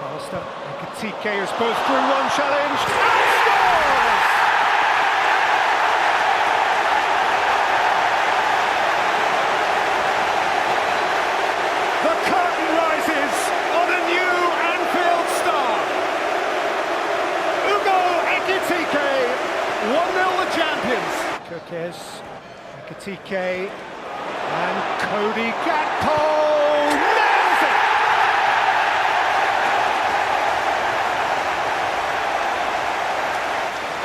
Alistair Ekitike has both through one challenge and scores! The curtain rises on a new Anfield star. Ugo Ekitike, 1-0 the champions. Kukes, Ekitike, and Cody Gakpo nails it!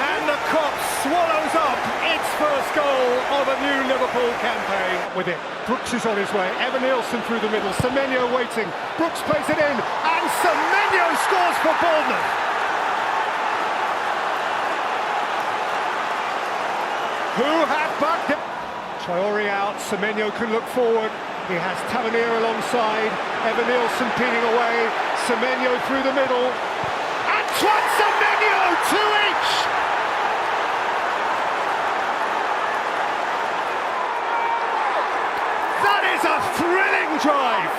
And the Kop swallows up its first goal of a new Liverpool campaign. With it, Brooks is on his way, Evanilson through the middle, Semenyo waiting, Brooks plays it in, and Semenyo scores for Bournemouth! Who have backed it? Traore out, Semenyo can look forward, he has Tavernier alongside, Evanilson peeling away, Semenyo through the middle, Antoine Semenyo, 2-each! That is a thrilling drive!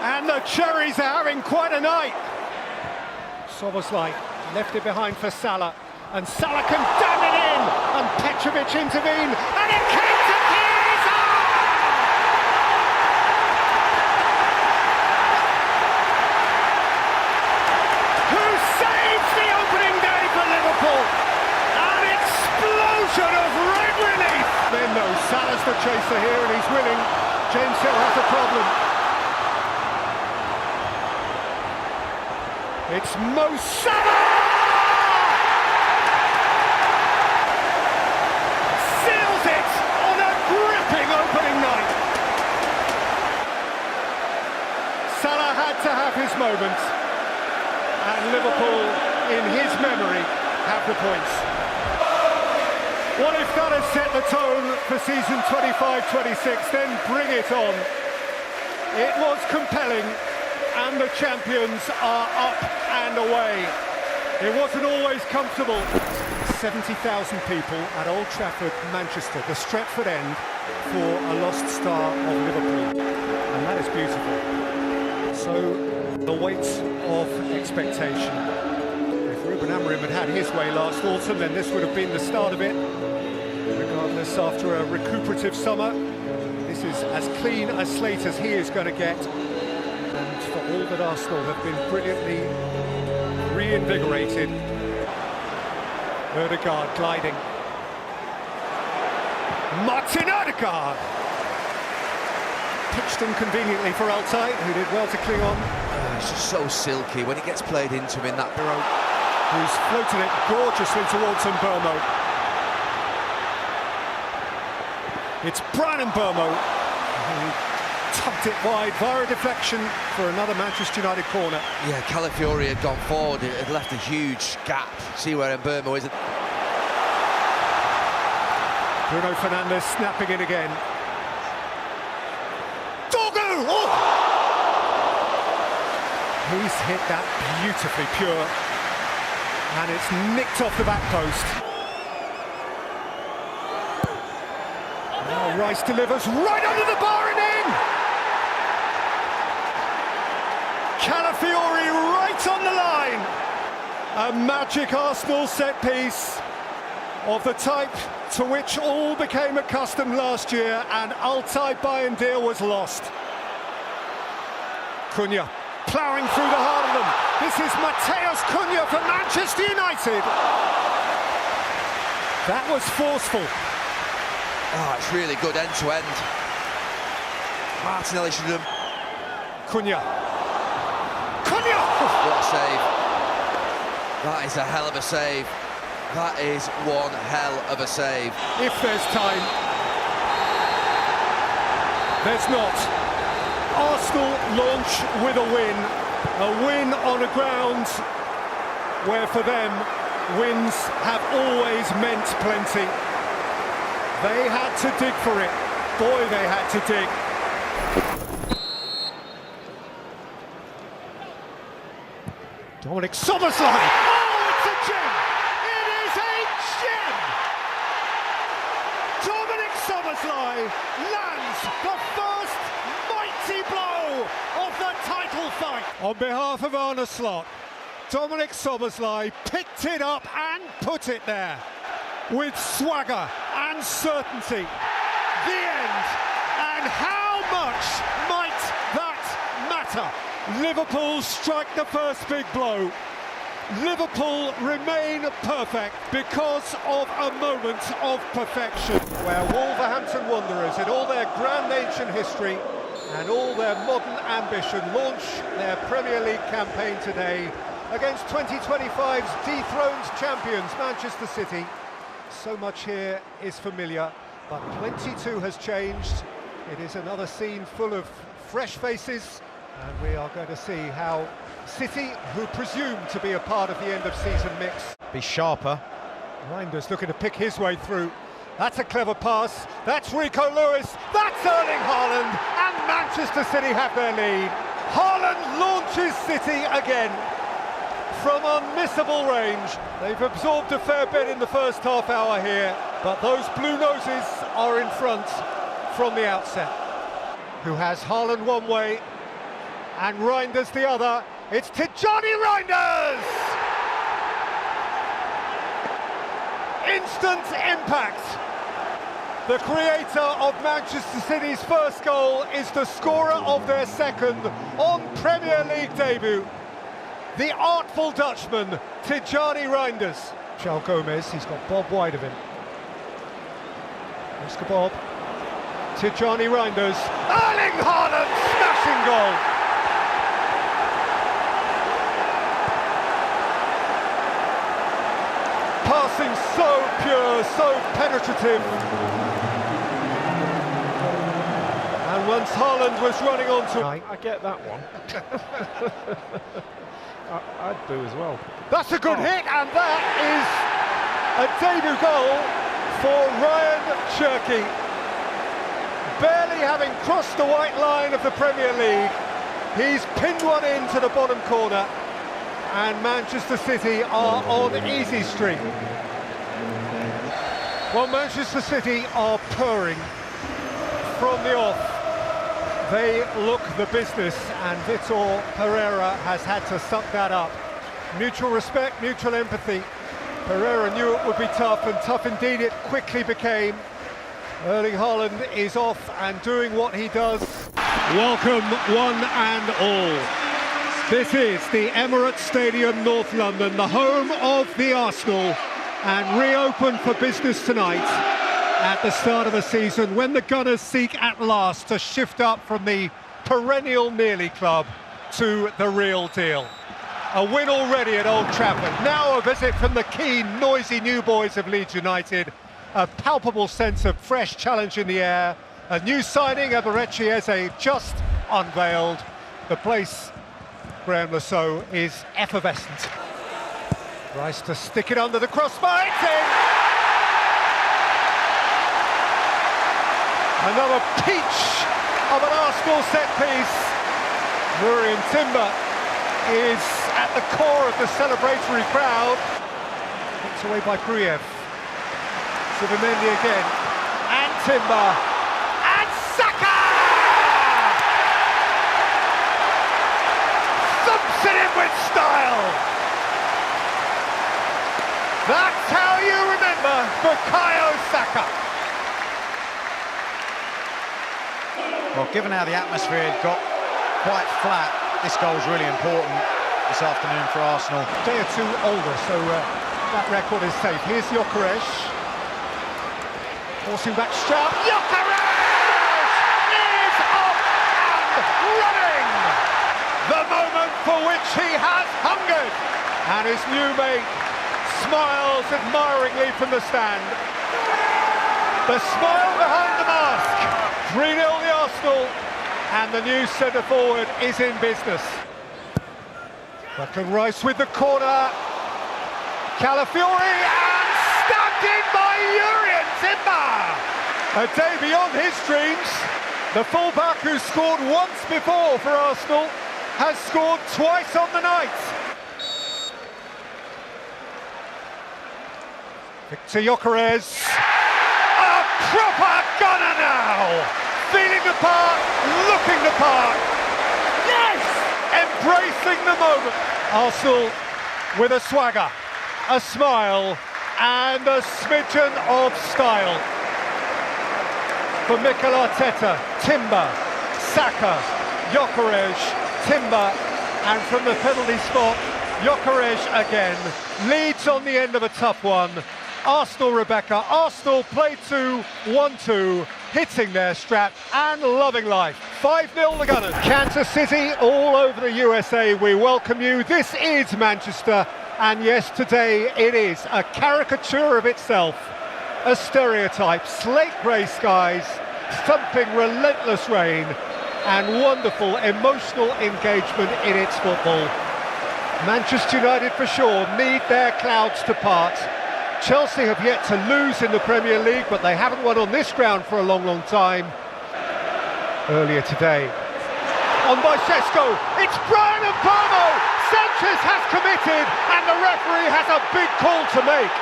And the Cherries are having quite a night! Szoboszlai left it behind for Salah, and Salah can damn it in, and Petrovic intervened, and it came to Chiesa! Who saves the opening day for Liverpool? An explosion of red relief! Then though, Salah's the chaser here, and he's winning. James Hill has a problem. It's Mo Salah! Seals it on a gripping opening night. Salah had to have his moment, and Liverpool, in his memory, have the points. What if that has set the tone for season 25-26? Then bring it on. It was compelling, and the champions are up and away. It wasn't always comfortable. 70,000 people at Old Trafford, Manchester, the Stretford end for a lost star of Liverpool. And that is beautiful. So, the weight of expectation. If Ruben Amorim had had his way last autumn, then this would have been the start of it. Regardless, after a recuperative summer, this is as clean a slate as he is going to get. And for all that Arsenal have been brilliantly reinvigorated. Ødegaard gliding. Martin Ødegaard! Pitched inconveniently for Altay, who did well to cling on. It's just so silky when it gets played into him in that... Who's floated it gorgeously towards Mbeumo. It's Bryan Mbeumo, who tucked it wide via a deflection for another Manchester United corner. Yeah, Calafiori had gone forward, it had left a huge gap. See where Mbeumo is. Bruno Fernandes snapping in again. Dorgu! Oh! He's hit that beautifully pure, and it's nicked off the back post. Now Rice delivers right under the bar and in! Calafiori right on the line! A magic Arsenal set piece of the type to which all became accustomed last year, and Altay Bayındır was lost. Cunha ploughing through the heart of them. This is Matheus Cunha for Manchester United. That was forceful. Oh, it's really good end to end. Martinelli should have... Cunha. Cunha! What a save. That is a hell of a save. That is one hell of a save. If there's time, there's not. Arsenal launch with a win on a ground where for them wins have always meant plenty. They had to dig for it. Boy, they had to dig. Dominic Szoboszlai! Oh, it's a gem! It is a gem! Dominic Szoboszlai lands the first mighty blow of the title fight. On behalf of Arne Slot, Dominik Szoboszlai picked it up and put it there with swagger and certainty. The end. And how much might that matter? Liverpool strike the first big blow. Liverpool remain perfect because of a moment of perfection. Where Wolverhampton Wanderers, in all their grand ancient history and all their modern ambition, launch their Premier League campaign today against 2025's dethroned champions, Manchester City. So much here is familiar, but plenty too has changed. It is another scene full of fresh faces, and we are going to see how City, who presume to be a part of the end-of-season mix, be sharper. Reinders looking to pick his way through. That's a clever pass. That's Rico Lewis. That's Erling Haaland, and Manchester City have their lead. Haaland launches City again from unmissable range. They've absorbed a fair bit in the first half hour here, but those blue noses are in front from the outset. Who has Haaland one way and Reinders the other. It's Tijjani Reinders! Instant impact. The creator of Manchester City's first goal is the scorer of their second on Premier League debut. The artful Dutchman, Tijjani Reinders. João Gomez, he's got Bob wide of him. Oscar Bob. Tijjani Reinders. Erling Haaland, smashing goal. Passing so pure, so penetrative. And once Haaland was running onto... I get that one. I'd do as well. That's a good hit, and that is a debut goal for Ryan Cherki. Barely having crossed the white line of the Premier League, he's pinned one into the bottom corner, and Manchester City are on easy street. Well, Manchester City are purring from the off. They look the business, and Vitor Pereira has had to suck that up. Mutual respect, mutual empathy. Pereira knew it would be tough, and tough indeed it quickly became. Erling Haaland is off and doing what he does. Welcome, one and all. This is the Emirates Stadium, North London, the home of the Arsenal, and reopened for business tonight at the start of the season, when the Gunners seek at last to shift up from the perennial nearly club to the real deal. A win already at Old Trafford, now a visit from the keen, noisy new boys of Leeds United, a palpable sense of fresh challenge in the air, a new signing, Eberechi Eze, just unveiled. The place, Graham Lasso, is effervescent. Rice to stick it under the crossbar, it's in! Another peach of an Arsenal set-piece. Murian Timber is at the core of the celebratory crowd. Picked away by Gruyev. Zubimendi again. And Timber. And Saka! Thumps it in with style. That's how you remember Bukayo Saka. Well, given how the atmosphere had got quite flat, this goal's really important this afternoon for Arsenal. A day or two older, so that record is safe. Here's Gyökeres. Forcing back Stroud. Gyökeres is off and running! The moment for which he has hungered. And his new mate smiles admiringly from the stand. The smile behind the mask. 3-0 the Arsenal, and the new centre-forward is in business. Declan Rice with the corner. Calafiori, and stabbed in by Murian Timber! A day beyond his dreams. The fullback who scored once before for Arsenal has scored twice on the night. Victor Gyökeres. A proper goal! the part, looking the part. Yes! Embracing the moment. Arsenal with a swagger, a smile, and a smidgen of style. For Mikel Arteta, Timber, Saka, Gyökeres, Timber, and from the penalty spot, Gyökeres again. Leeds on the end of a tough one. Arsenal, Rebecca. Arsenal play 2-1-2, hitting their strap and loving life. 5-0 the Gunners. Kansas City, all over the USA, we welcome you. This is Manchester, and yes, today it is a caricature of itself. A stereotype, slate grey skies, thumping relentless rain, and wonderful emotional engagement in its football. Manchester United for sure need their clouds to part. Chelsea have yet to lose in the Premier League, but they haven't won on this ground for a long, long time. Earlier today, on by Šeško, it's Brian Mbeumo! Sanchez has committed, and the referee has a big call to make.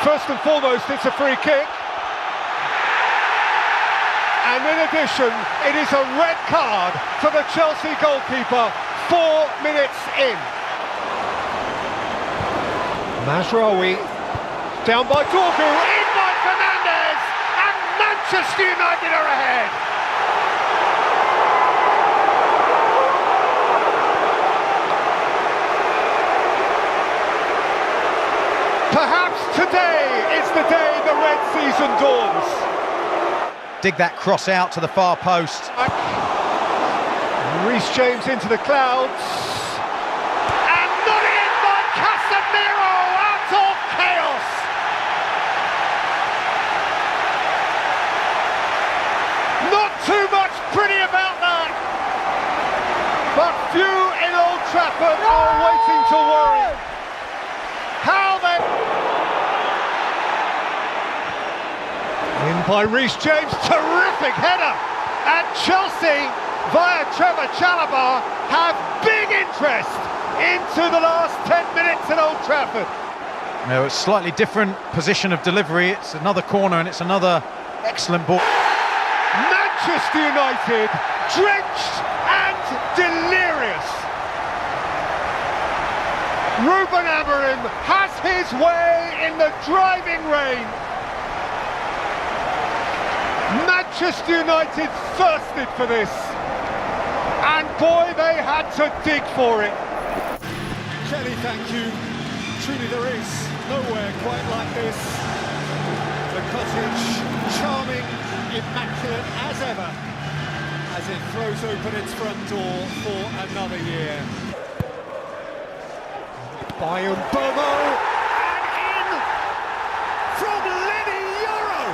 First and foremost, it's a free kick. And in addition, it is a red card for the Chelsea goalkeeper 4 minutes in. Mazraoui, down by Dorgu, in by Fernandes, and Manchester United are ahead. Perhaps today is the day the red season dawns. Dig that cross out to the far post. Reece James into the clouds. And not in by Casemiro, out of chaos. Not too much pretty about that. But few in Old Trafford are waiting to worry. How they... In by Reece James, terrific header. And Chelsea, via Trevor Chalobah, have big interest into the last 10 minutes at Old Trafford. No, it's slightly different position of delivery. It's another corner and it's another excellent ball. Manchester United, drenched and delirious. Ruben Amorim has his way in the driving rain. Manchester United thirsted for this, and boy, they had to dig for it. Kelly, thank you. Truly there is nowhere quite like this. The cottage, charming, immaculate as ever, as it throws open its front door for another year. By Mbeumo, and in from Lenny Yoro.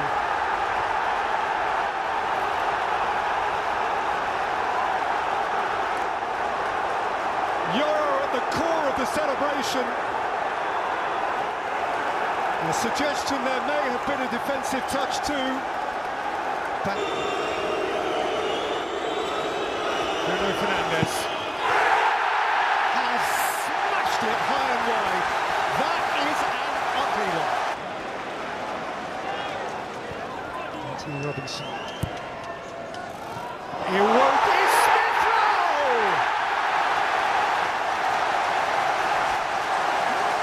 Yoro at the core of the celebration. The suggestion there may have been a defensive touch too. But Bruno Fernandes has smashed it high and wide. That is an ugly one. Anthony Robinson. Iwobi Smith-Rowe!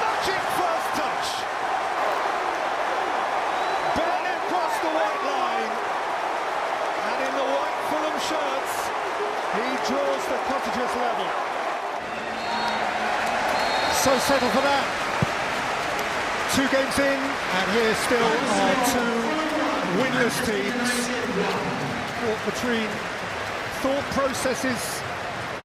Magic first touch. Barely across the white line. And in the white Fulham shirts, he draws the Cottagers level. So settled for that. 2 games in, and here still are 2 winless teams. Caught between thought processes